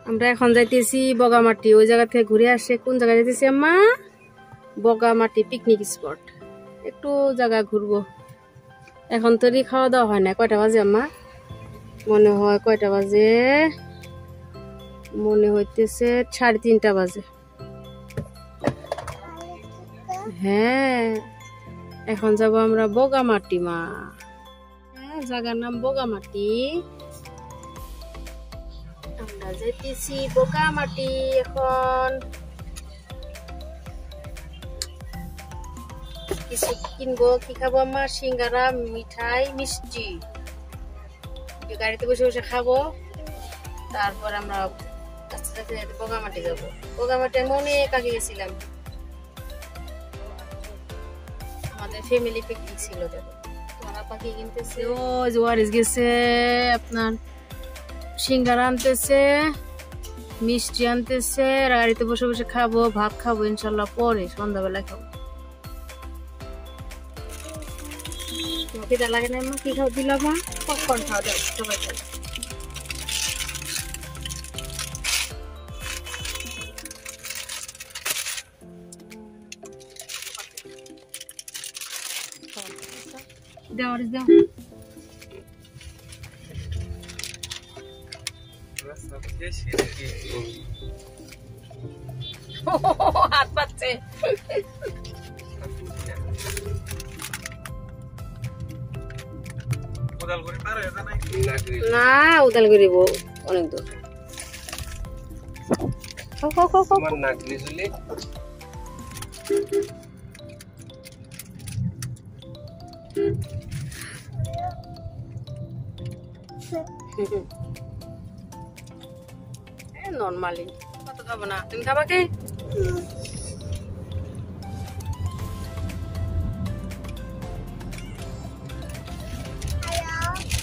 আমরা এখন যাইতেছি বগামাটি। ওই জায়গা থেকে ঘুরে আসে কোন জায়গায় যাইতেছি আম্মা? Bogamati picnic spot. একটু জায়গা ঘুরবো। এখন তৈরি খাওয়া দাওয়া হয় না। কয়টা বাজে আম্মা? মনে হয় কয়টা বাজে? মনে হইতেছে 3:30 বাজে। হ্যাঁ, এখন যাব আমরা বগামাটি মা। হ্যাঁ, জায়গার নাম বগামাটি। আমরা যাইতেছি বগামাটি এখন। কিছু কিনবো। কি খাবো আম্মা? সিঙ্গারা, মিঠাই, মিষ্টি। গাড়িতে বসে বসে খাবো। তারপর আমরা আস্তে আস্তে বগামাটি যাবো। বগামাটি আমি অনেক আগে গেছিলাম, আমাদের ফ্যামিলি পিকনিক ছিল। দেখো ওরা পাখি কিনতেছে। ও ওয়ারিস গেছে আপনার সিঙ্গারা আনতেছে, মিষ্টি আনতেছে। গাড়িতে বসে বসে খাবো, ভাত খাবো ইনশাল্লাহ পরে সন্ধ্যাবেলায় খাবো। খিদা লাগে না? কি খাও দিলাম? পপকর্ন খাওয়া দাও সবাই খাও। দাও হাত পাচ্ছে। না, উদালগুড়ি অনেক দূর। নর্মালি কত খাবো না। তুমি খাবা কি?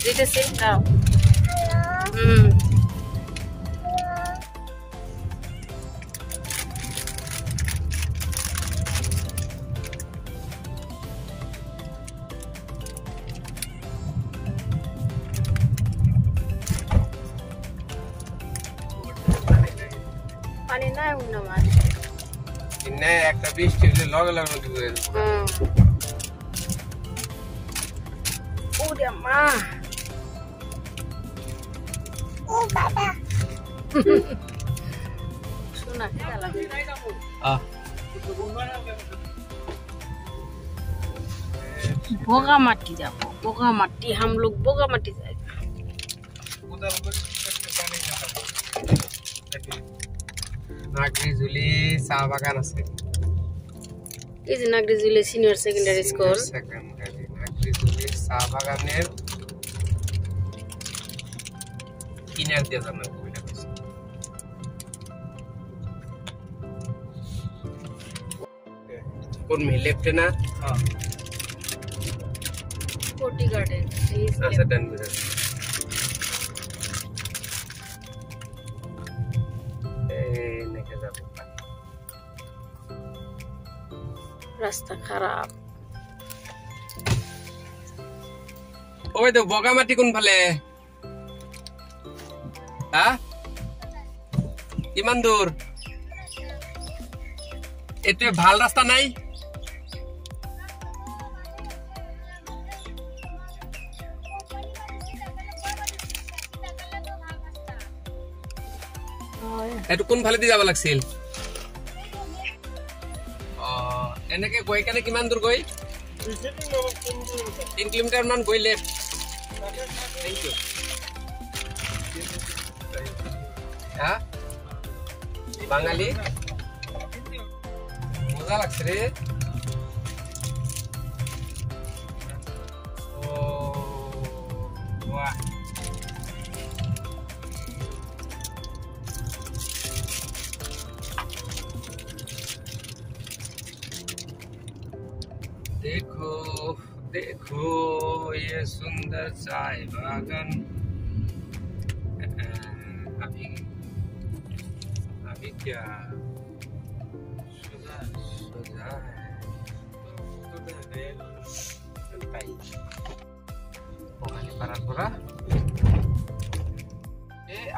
দিতেছি দাও। পানি নাই উন্না মাছ ইন্নে একটা বৃষ্টি হলে লগে লগে নদী বয়ে যাবে। ওরে মা, ও বাবা শোনা খেলা লাগে। বগামাটি যাবো। বগামাটি हम लोग বগামাটি যাই। নাগরিজুলি চা বাগান আছে। এই যে নাগরিজুলি সিনিয়র সেকেন্ডারি স্কুল। নাগরিজুলি চা বাগানের কিনার দিয়ে যান না। কোন মি লেফট না? হ্যাঁ, কোটি গার্ডেন। আচ্ছা ডান করে। রাস্তা খারাপ। ওই তো বগামাটি কোন ফালে? হ্যাঁ, ইমান দূর? এতে ভাল রাস্তা নাই? একটু কোন ফালে দিয়ে যাবা লাগছিল? এনেকে গৈ কেনে কিমান দূৰ গৈ? 3 কিলোমিটাৰ মান গৈ লেফ্ট। Thank you. হ্যাঁ, বাঙালি মজা লাগছে রে। ও বাহ, देखो देखो ये सुंदर चाय बागान। अभी अभी क्या सुधा सुधा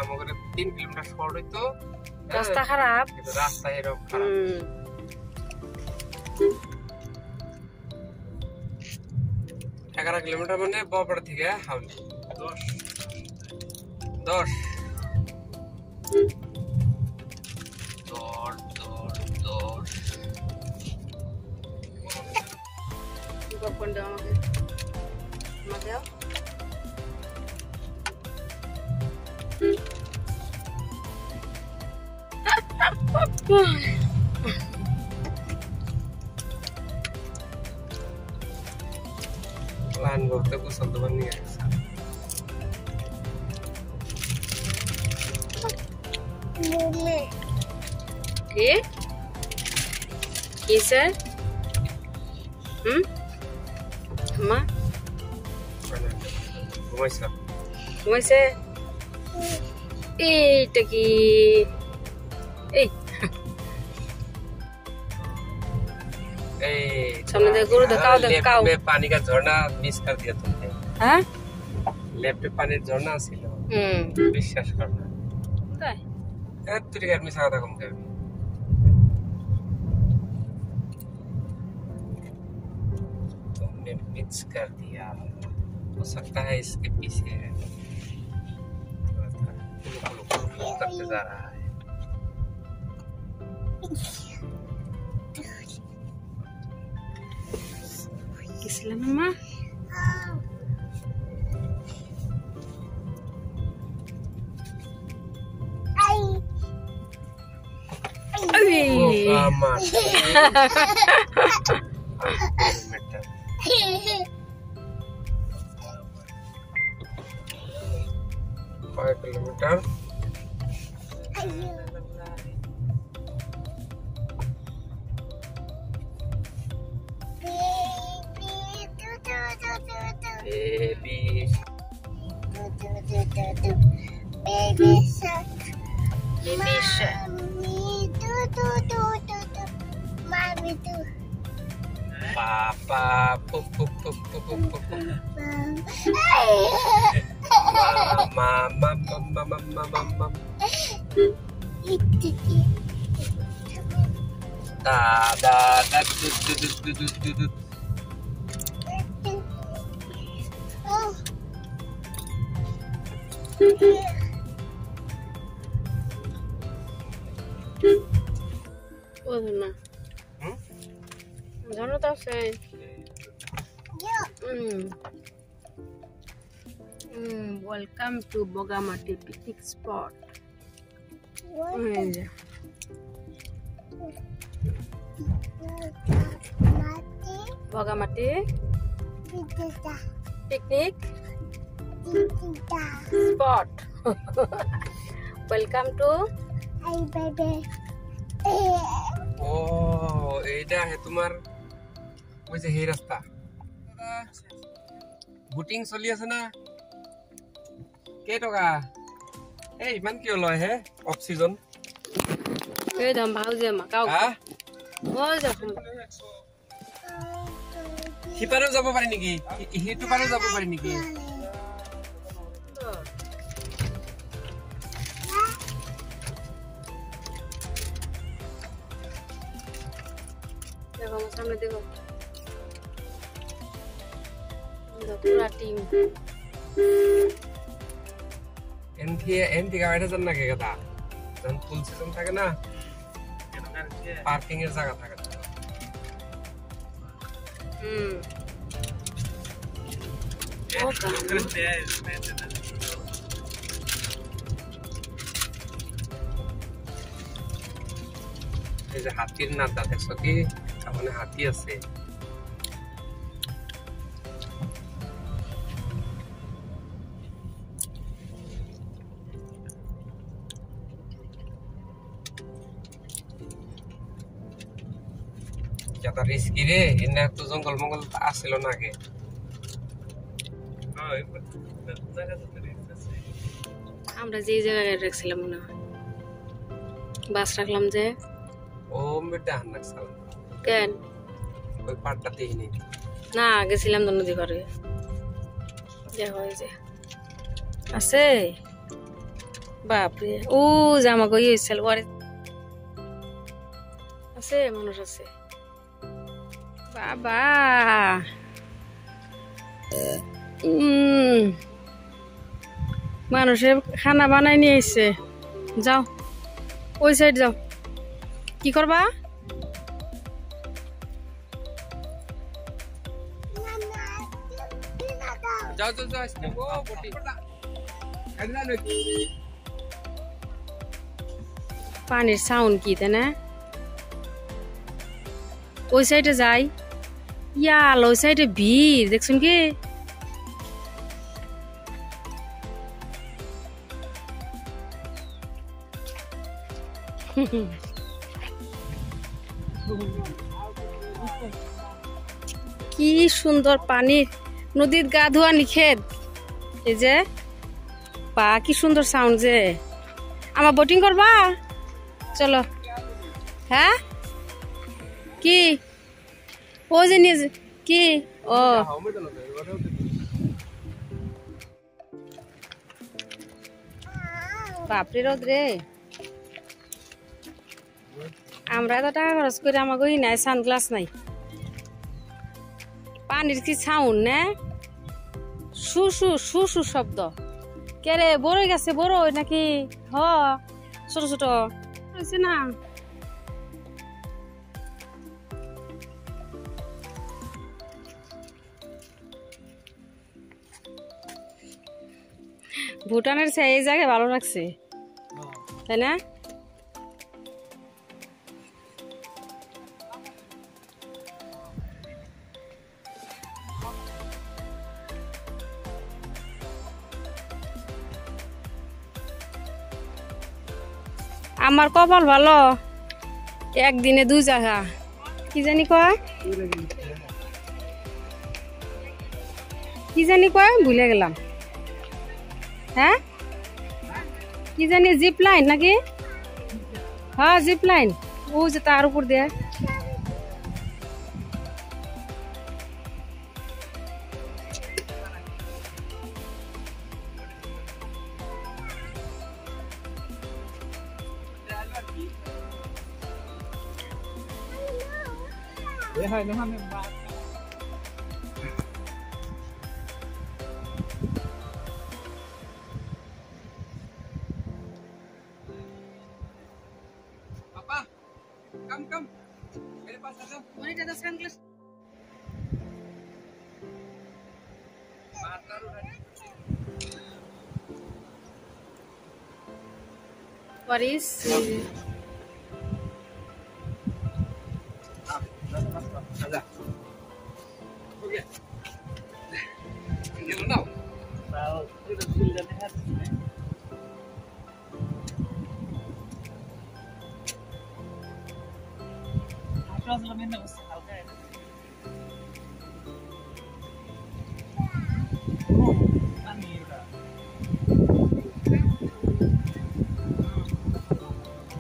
আমাদের 3 কিলোমিটার শর্ট হইতো রাস্তা খারাপ কিন্তু রাস্তা এরকম খারাপ 11 কিলোমিটার মানে বড় থেকে হাওলি 10 popcorn daw আমাকে দাও plan করতে পছন্দ বানি আছে কি কি স্যার মা ঘুমাইছে এইটা কি এই सामने देखो धकाओ में पानी का झरना मिस कर दिया तुमने हाँ लेफ्ट पे पानी झरना ছিল বিশ্বাস কর না তাই এত তুই আর মিছা কথা কম করবি तुमने मिक्स कर दिया हो सकता है इसके पीछे है करते जा रहा है Kisla mama. Oh, mama. 5 kilometer. Baby shark. Baby shark. Mommy do. Papa pup pup pup pup pup pup. Mama mama mama mama. Da da da du du du du du du. Wala na. Ano daw say? Welcome to Bogamati picnic spot. Bogamati picnic spot. Welcome to Hi baby. ও এইটা হে তোমার ওই যে হে রাস্তা booting চলি আছে না কে টকা এই ইমান কি লয় হে অফ সিজন এই দাম ভাও যে মাকাও হ্যাঁ ওই দেখুন হিপারেও যাব পারি নেকি হিটো পারেও যাব পারি নেকি देखो सामने देखो पूरा टीम এনটি গাড়িটা জান না কে কথা যখন ফুল সিজন থাকে না পার্কিং এর জায়গা থাকে এই যে হাতির নাদা দেখছো কি সামনে হাতি আছে ज्यादा रिस्की रे इन्ना तो जंगल मंगल आছিল না আগে আমরা যে জায়গায় রাখছিলাম না বাস রাখলাম যে ও মেটা হান্নাকসাল কেন ওই পাটটাতেই নেই না গেছিলাম তো নদী পারে যা হয়েছে আছে বাপরে ও জামা গই হয়েছিল আছে মানুষ আছে বাবা মানুষের খানা বানাই নিয়ে এসছে যাও ওই সাইড যাও কি করবা যাও যাও যাও আজকে ও বটি একলা নই পানির সাউন্ড কি তাই না ওই সাইডে যাই ইয়াল ওই সাইডে ভিড় দেখছুন কি কি সুন্দর পানি নদীর গা ধোয়া নিষেধ এই যে পা কি সুন্দর সাউন্ড যে আমার বোটিং করবা চলো হ্যাঁ কি ও যে নিয়ে কি ও বাপরে রোদ রে আমরা তো টাকা খরচ করে আমাকে নাই সানগ্লাস নাই পানির কি সাউন্ড না শু শু শু শু শব্দ কে রে বড় গেছে বড় নাকি হ ছোট ছোট হয়েছে না ভুটানের চেয়ে এই জায়গায় ভালো লাগছে তাই না আমার কপাল ভালো একদিনে 2 জায়গা কি জানি কয় ভুলে গেলাম হ্যাঁ কি জানি জিপ লাইন নাকি হ্যাঁ জিপ লাইন ও যে তার উপর দিয়ে पापा कम कम मेरे पास आ जाओ What is आजा हो गया ये लो ना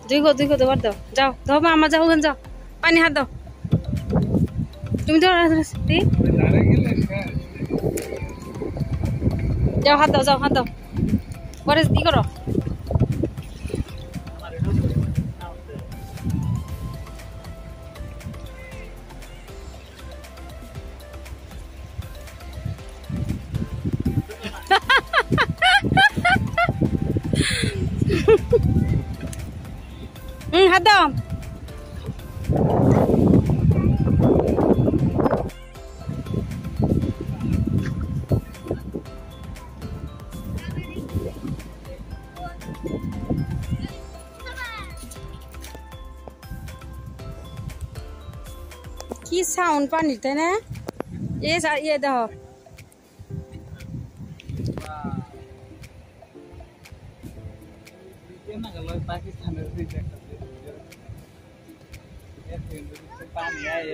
দুই গো দেবার দাও যাও দাও মা আমার যাও ওখানে যাও পানি হাত দাও তুমি তো যাও হাত দাও পরে কি করো হাত দাও কি সাউন্ড পানির তাই না এ দেখো पाकिस्ताনের দিকে একটা পানি আয়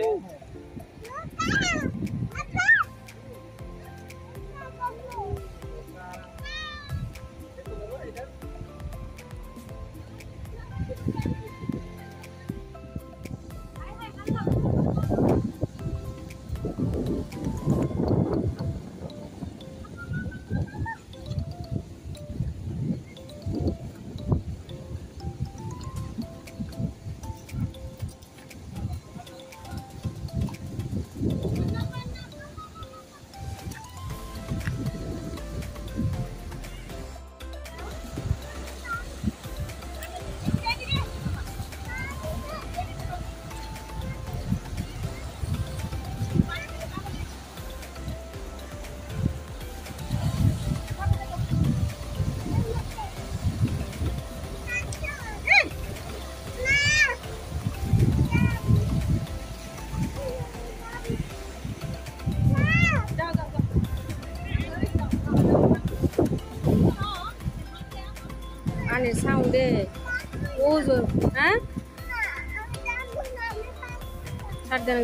ওজো হ্যাঁ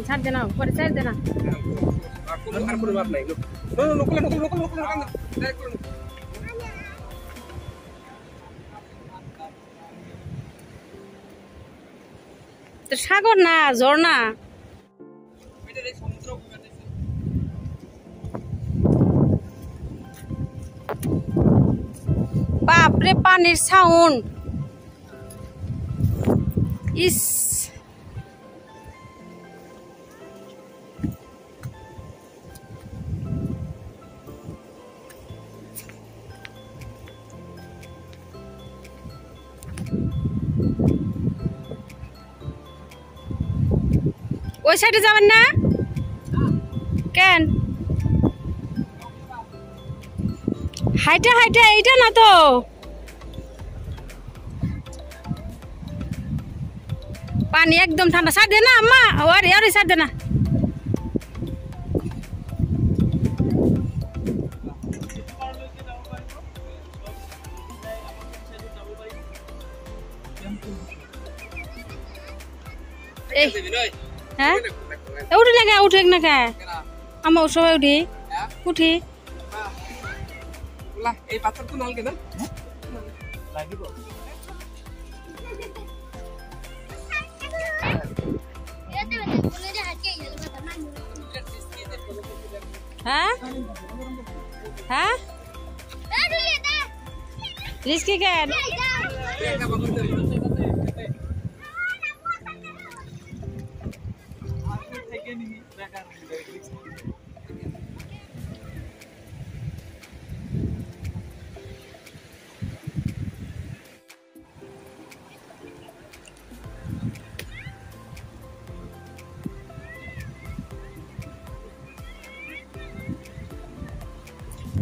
ছাড় দে না পরে ছাড় দে না আর কোনো বাপ নাই লোক তো সাগর না ঝর্ণা বাপরে পানির সাউন্ড ইস ওই সাইডে যাবেন না কেন হাইটা হাইটা এইটা না তো পানি একদম ঠান্ডা ছাড় দে না আম্মা আরে আরে ছাড় দে না হ্যাঁ উঠি না কে উঠে না কে আমার সবাই উঠি এই পাথর তো নালকে না লাগিব হ্যাঁ হ্যাঁ রিস্কি কেন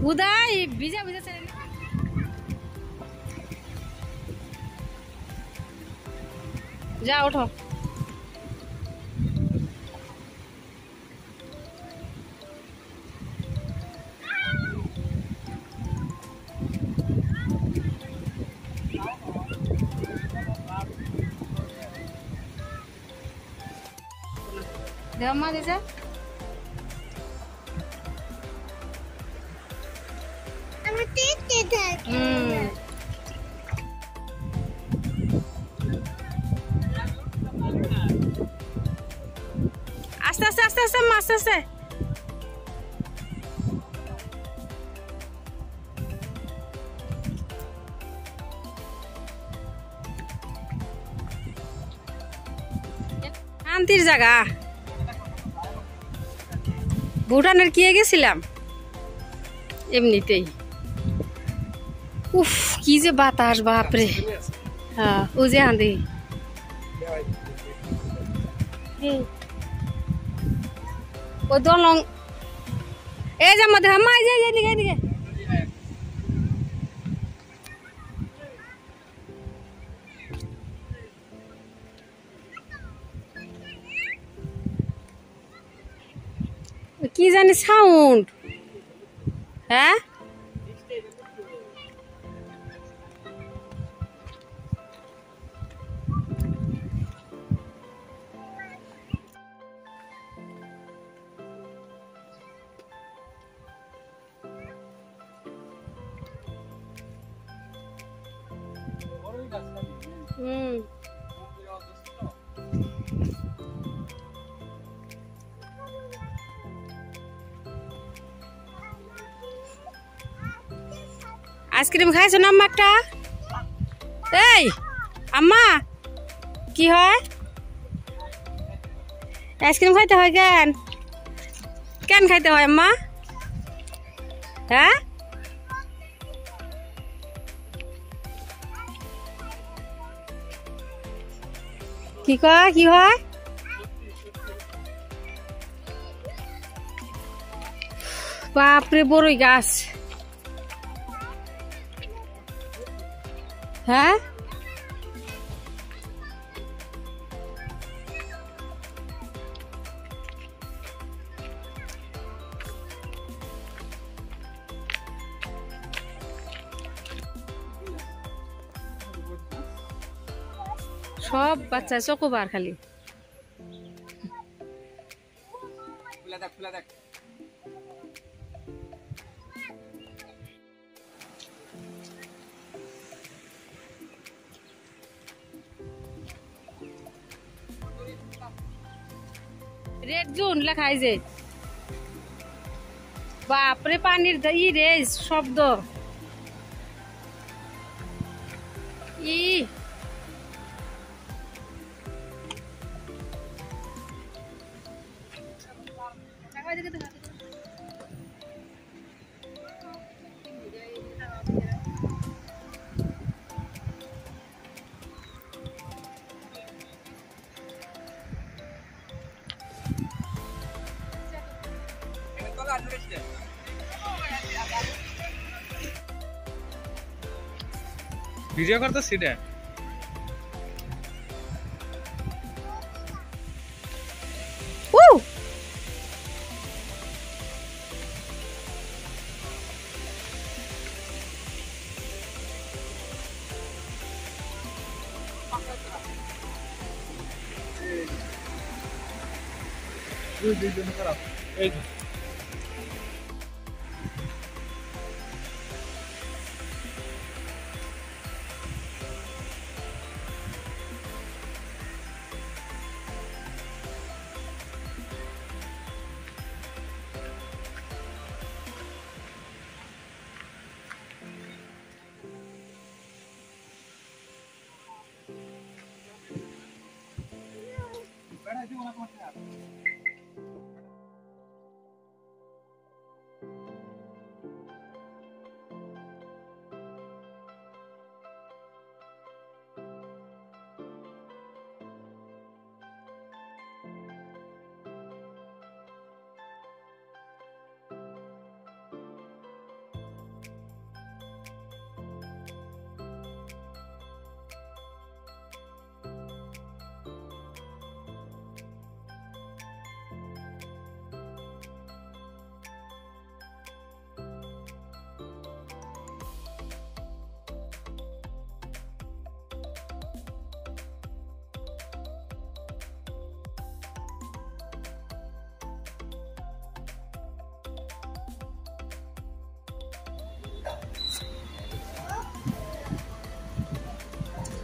উদয় ভিজা ভিজা যা ওঠো দেখ মা দিছে আস্তে আস্তে আস্তে আস্তে আস্তে আস্তে শান্তির জায়গা ভুটানের কি গেছিলাম এমনিতেই উফ কি যে বাতাস বাপরে হ্যাঁ ও যে আঁধি ও দলং এই যে মধ্যে হামাই যাই এদিকে এদিকে কি জানি সাউন্ড হ্যাঁ আইসক্রিম খাইছো না আম্মা একটা এই আম্মা কি হয় আইসক্রিম খাইতে হয় কেন কেন খাইতে হয় আম্মা হ্যাঁ কি কয় কি হয় বাপরে বড়ই গাছ হ্যাঁ সব বাচ্চা চকোবার খালি খুলে দেখ খুলে দেখ রেড জোন লেখাই যে বাপরে পানির ই রে শব্দ ই ভিডিও করতে সিটে দুইজন খারাপ এই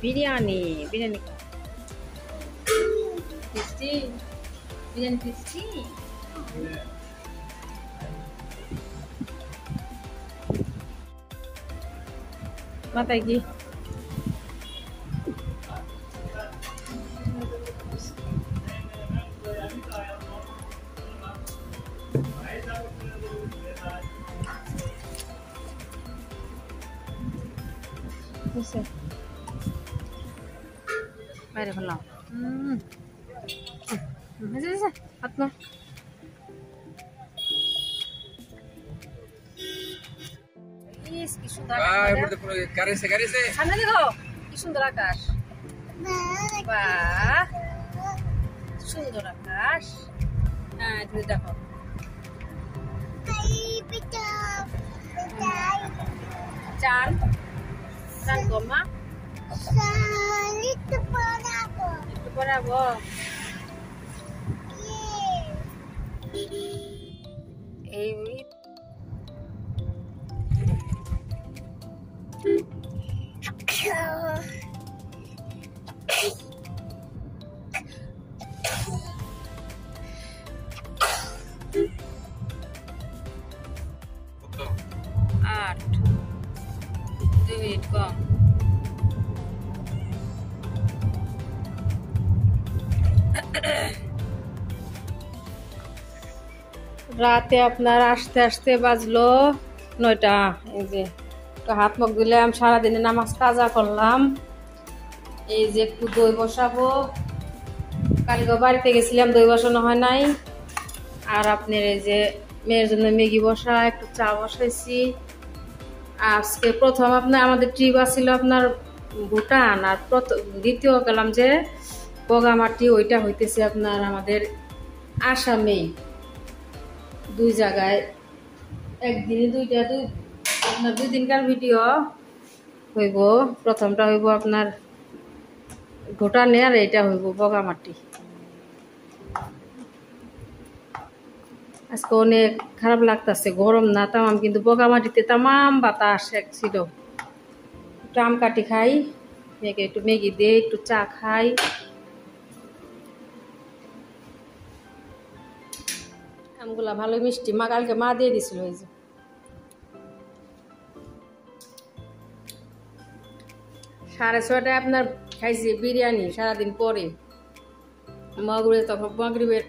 বিরিয়ানি বিরিয়ানি টেস্টি বিরিয়ানি টেস্টি মাথায় কি বাইরে ফেললাম হাত না কি সুন্দর সামনে দেখো কি সুন্দর আকাশ বাহ সুন্দর আকাশ হ্যাঁ তুমি দেখো চান চান গমা একটু পড়াবো এই আট 2 মিনিট কম রাতে আপনার আসতে আসতে বাজলো 9টা এই যে হাত মুখ দিলাম সারাদিনে নামাজ কাজা করলাম এই যে একটু দই বসাবো কালকে বাড়িতে গেছিলাম দই বসানো হয় নাই আর আপনার এই যে মেয়ের জন্য ম্যাগি বসা একটু চা বসাইছি আজকে প্রথম আপনার আমাদের ট্রিপ আসছিল আপনার ভুটান আর দ্বিতীয় গেলাম যে বগামাটি ওইটা হইতেছে আপনার আমাদের আসামে দুই জায়গায় একদিনে আপনার 2 দিনকার ভিডিও হইব প্রথমটা হইব আপনার ঘোটানে আর এটা হইব বগামাটি। আজকে অনেক খারাপ লাগতেছে, গরম না তামাম, কিন্তু বগামাটিতে তামাম বাতাস এক ছিল। একটু আম কাটি খাই, মেয়েকে একটু ম্যাগি দিয়ে একটু চা খাই। আমগুলা ভালোই মিষ্টি, মা কালকে মা দিয়ে দিছিল। এই যে 6:30টায় আপনার খাইছি বিরিয়ানি সারাদিন পরে, মাগরিবের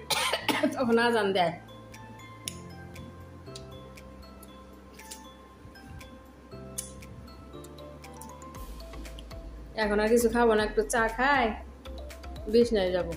তখন আজান দেয়। এখন আর কিছু খাবো না, একটু চা খাই বিছনায় যাবো।